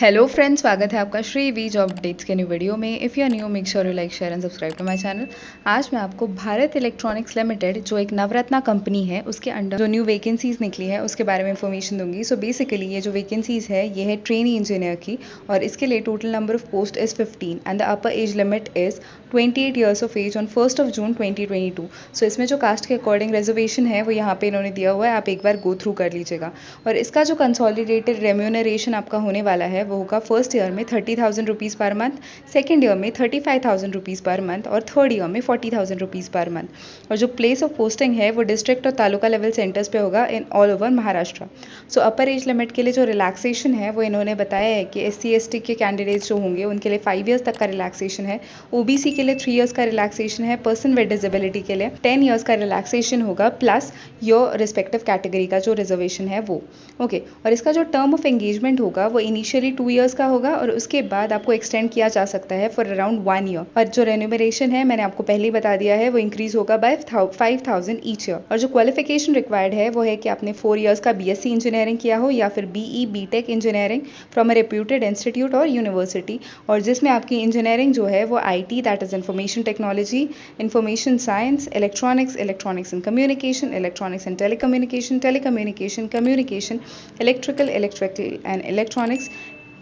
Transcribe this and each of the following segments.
Hello friends, स्वागत है आपका श्री वी जॉब अपडेट्स के न्यू वीडियो में। If you are new make sure you like share and subscribe to my channel. आज मैं आपको भारत इलेक्ट्रॉनिक्स लिमिटेड जो एक नवरत्ना कंपनी है उसके अंडर जो न्यू वैकेंसीज निकली है उसके बारे में इन्फॉर्मेशन दूंगी। सो बेसिकली ये जो वैकेंसीज है ये है ट्रेनी इंजीनियर की, और इसके लिए total number of post is 15 and the upper age limit is 28 years of age on 1 June 2022। So इसमें जो कास्ट के अकॉर्डिंग रिजर्वेशन है वो यहाँ पे इन्होंने दिया हुआ है, आप एक बार गो थ्रू कर लीजिएगा। और इसका जो कंसोलिडेटेड रेम्यूनरेशन आपका होने वाला है वो होगा फर्स्ट ईयर में 30,000 rupees per month, second year में 35,000 रुपीज़ पर मंथ और थर्ड ईयर में 40,000 रुपीज़ पर मंथ। और जो प्लेस ऑफ पोस्टिंग है वो डिस्ट्रिक्ट और तालुका लेवल सेंटर्स पे होगा in all over Maharashtra. So upper age limit के लिए जो रिलैक्सेशन है वो इन्होंने बताया है कि SC/ST के कैंडिडेट्स जो होंगे उनके लिए 5 ईयर्स तक का रिलैक्सेशन है, OBC के लिए 3 ईयर्स का रिलैक्सेशन है, पर्सन विद डिसेबिलिटी के लिए 10 ईयर्स का रिलैक्सेशन होगा, प्लस योर रिस्पेक्टिव कैटेगरी का जो रिजर्वेशन है वो ओके। और इसका जो टर्म ऑफ एंगेजमेंट होगा वो इनिशियली 2 ईयर्स का होगा और उसके बाद आपको एक्सटेंड किया जा सकता है फॉर अराउंड 1 ईयर। और जो रेन्यूमरेशन है मैंने आपको पहले ही बता दिया है वो इंक्रीज होगा बाय 5,000 ईच ईयर। और जो क्वालिफिकेशन रिक्वायर्ड है वो है कि आपने 4 ईयर्स का BSc इंजीनियरिंग किया हो या फिर BE BTech engineering from a reputed institute और यूनिवर्सिटी, और जिसमें आपकी इंजीनियरिंग जो है वो IT that is information technology, information science, electronics, electronics and communication, electronics and telecommunication, telecommunication, communication, electrical and electronics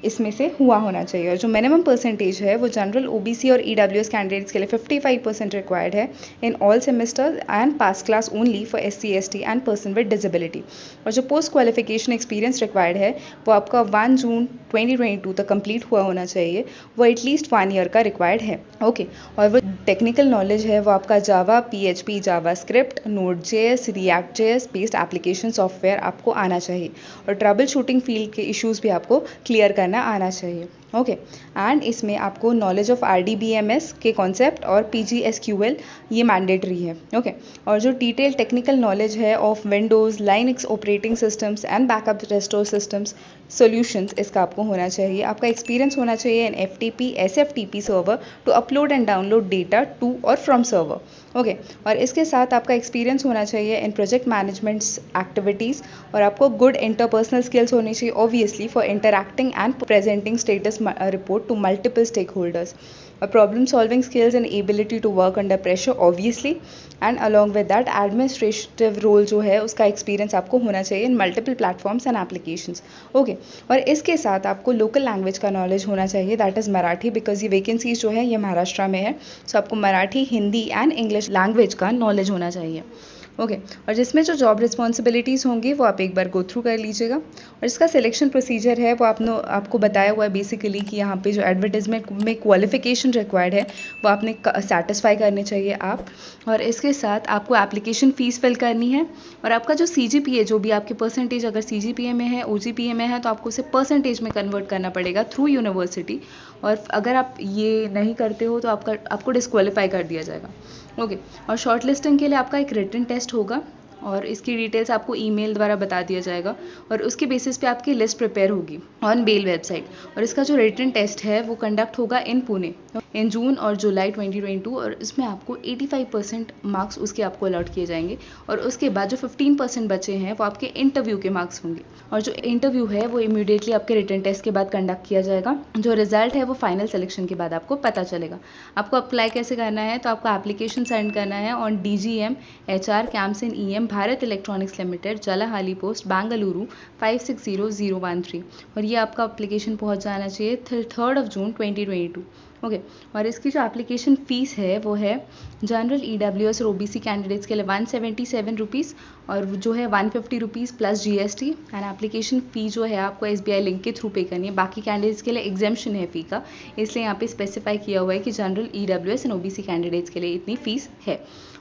इसमें से हुआ होना चाहिए। और जो मिनिमम परसेंटेज है वो जनरल, OBC और EWS कैंडिडेट्स के लिए 55% रिक्वायर्ड है in all semesters and pass class only for SC/ST and person with disability. और जो पोस्ट क्वालिफिकेशन एक्सपीरियंस रिक्वायर्ड है वो आपका 1 जून 2022 तक कंप्लीट हुआ होना चाहिए, वो एटलीस्ट 1 ईयर का रिक्वायर्ड है ओके। और वो टेक्निकल नॉलेज है वो आपका जावा, PHP, JavaScript, Node.js, React.js based application software आपको आना चाहिए, और ट्रबल शूटिंग फील्ड के इश्यूज भी आपको क्लियर करना आना चाहिए ओके। एंड इसमें आपको नॉलेज ऑफ RDBMS के कॉन्सेप्ट और PGSQL ये मैंडेटरी है ओके। और जो डिटेल टेक्निकल नॉलेज है of Windows, Linux operating systems and backup restore systems solutions इसका आपको होना चाहिए। आपका एक्सपीरियंस होना चाहिए in FTP SFTP server to upload and download data to और फ्रॉम सर्वर ओके। और इसके साथ आपका एक्सपीरियंस होना चाहिए इन प्रोजेक्ट मैनेजमेंट एक्टिविटीज़, और आपको गुड इंटरपर्सनल स्किल्स होनी चाहिए obviously for interacting and presenting status report to multiple stakeholders, a problem solving skills and ability to work under pressure obviously, and along with that administrative role जो है उसका experience आपको होना चाहिए इन multiple platforms and applications okay. और इसके साथ आपको लोकल लैंग्वेज का नॉलेज होना चाहिए दैट इज़ मराठी, बिकॉज ये वैकेंसीज जो है ये महाराष्ट्र में है। सो आपको Marathi, Hindi and English language का नॉलेज होना चाहिए ओके। और जिसमें जो जॉब रिस्पॉन्सिबिलिटीज़ होंगी वो आप एक बार गो थ्रू कर लीजिएगा। और इसका सिलेक्शन प्रोसीजर है वो आपको बताया हुआ है बेसिकली कि यहाँ पे जो एडवर्टाइजमेंट में क्वालिफिकेशन रिक्वायर्ड है वो आपने सेटिस्फाई करने चाहिए आप। और इसके साथ आपको एप्लीकेशन फ़ीस फिल करनी है, और आपका जो CGPA जो भी आपके परसेंटेज अगर CGPA में है, OGPA में है तो आपको उसे परसेंटेज में कन्वर्ट करना पड़ेगा थ्रू यूनिवर्सिटी, और अगर आप ये नहीं करते हो तो आपको डिस्क्वालीफाई कर दिया जाएगा ओके। और शॉर्ट लिस्टिंग के लिए आपका एक रिटन टेस्ट होगा और इसकी डिटेल्स आपको ईमेल द्वारा बता दिया जाएगा, और उसके बेसिस पे आपकी लिस्ट प्रिपेयर होगी ऑन बेल वेबसाइट। और इसका जो रिटन टेस्ट है वो कंडक्ट होगा इन पुणे इन जून और जुलाई 2022, और इसमें आपको 85% मार्क्स उसके आपको अलॉट किए जाएंगे। और उसके बाद जो 15% बचे हैं वो आपके इंटरव्यू के मार्क्स होंगे, और जो इंटरव्यू है वो इमीडिएटली आपके रिटन टेस्ट के बाद कंडक्ट किया जाएगा। जो रिजल्ट है वो फाइनल सिलेक्शन के बाद आपको पता चलेगा। आपको अप्लाई कैसे करना है, तो आपको एप्लीकेशन सेंड करना है on DGM HR campus in EM Bharat electronics limited, Jalahalli post, Bengaluru 560013, और ये आपका एप्लीकेशन पहुंच जाना चाहिए 3 जून 2022 ओके। और इसकी जो एप्लीकेशन फ़ीस है वो है जनरल, EWS और OBC कैंडिडेट्स के लिए 177 रुपीज़, और जो है 150 rupees plus GST। And application fee जो है आपको SBI लिंक के थ्रू पे करनी है। बाकी कैंडिडेट्स के लिए एग्जेम्पशन है फ़ी का, इसलिए यहाँ पे स्पेसिफाई किया हुआ है कि general, EWS and OBC candidates के लिए इतनी फ़ीस है।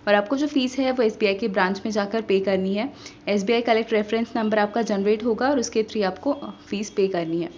और आपको जो फीस है वो SBI के ब्रांच में जाकर पे करनी है। SBI कलेक्ट रेफरेंस नंबर आपका जनरेट होगा और उसके थ्रू आपको फीस पे करनी है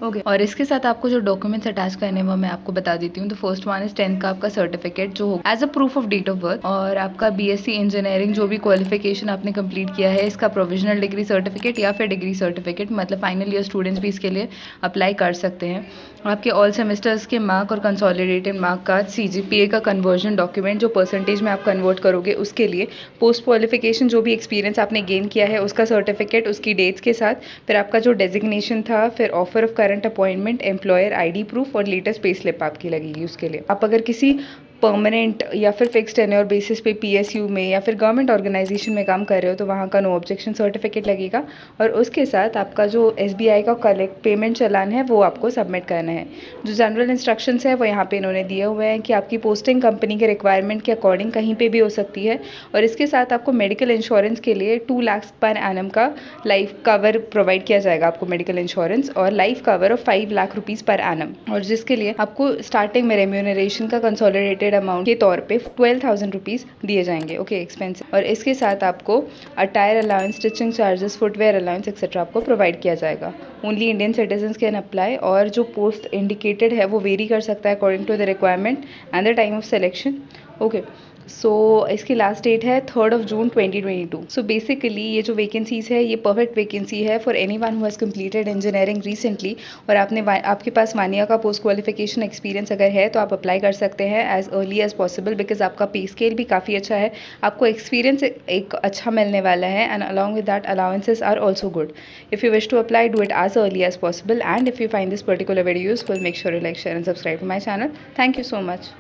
ओके। और इसके साथ आपको जो डॉक्यूमेंट्स अटैच करने हैं वो मैं आपको बता देती हूँ। तो फर्स्ट वन इज 10th का आपका सर्टिफिकेट जो होगा as a proof of date of birth, और आपका BSc इंजीनियरिंग जो भी क्वालिफिकेशन आपने कंप्लीट किया है इसका प्रोविजनल डिग्री सर्टिफिकेट या फिर डिग्री सर्टिफिकेट, मतलब फाइनल ईयर स्टूडेंट्स भी इसके लिए अप्लाई कर सकते हैं। आपके ऑल सेमेस्टर्स के मार्क और कंसोलिडेटेड मार्क का CGPA का कन्वर्जन डॉक्यूमेंट जो परसेंटेज में आप कन्वर्ट करोगे उसके लिए, पोस्ट क्वालिफिकेशन जो भी एक्सपीरियंस आपने गेन किया है उसका सर्टिफिकेट उसकी डेट्स के साथ, फिर आपका जो डेजिग्नेशन था, फिर offer of current current appointment, employer ID proof और लेटेस्ट पे स्लिप आपकी लगेगी उसके लिए। आप अगर किसी परमानेंट या फिर फिक्स्ड टेन्योर बेसिस पे पीएसयू में या फिर गवर्नमेंट ऑर्गेनाइजेशन में काम कर रहे हो तो वहाँ का नो ऑब्जेक्शन सर्टिफिकेट लगेगा, और उसके साथ आपका जो एसबीआई का कलेक्ट पेमेंट चालान है वो आपको सबमिट करना है। जो जनरल इंस्ट्रक्शंस है वो यहाँ पे इन्होंने दिए हुए हैं कि आपकी पोस्टिंग कंपनी के रिक्वायरमेंट के अकॉर्डिंग कहीं पे भी हो सकती है, और इसके साथ आपको मेडिकल इंश्योरेंस के लिए 2 लाख पर एनम का लाइफ कवर प्रोवाइड किया जाएगा आपको, मेडिकल इंश्योरेंस और life cover of 5 lakh rupees per annum, और जिसके लिए आपको स्टार्टिंग में रेम्यूनरेशन का कंसोलिडेटेड अमाउंट के तौर पे 12,000 रुपीज़ दिए जाएंगे, ओके, एक्सपेंस। और इसके साथ आपको attire allowance, stitching charges, footwear allowance etcetera आपको प्रोवाइड किया जाएगा। Only Indian citizens can apply, और जो पोस्ट इंडिकेटेड है वो वेरी कर सकता है according to the requirement and the time of selection, okay. So इसकी लास्ट डेट है 3rd जून 2022। सो बेसिकली ये जो वैकेंसीज है ये परफेक्ट वैकेंसी है for anyone who has completed engineering recently, और आपके पास 1 ईयर का पोस्ट क्वालिफिकेशन एक्सपीरियंस अगर है तो आप अप्लाई कर सकते हैं as early as possible, because आपका पे स्केल भी काफ़ी अच्छा है, आपको एक्सपीरियंस एक अच्छा मिलने वाला है, and along with that allowances are also good. If you wish to apply, do it as early as possible, and if you find this particular video useful, make sure you like, share and subscribe to my channel. Thank you so much.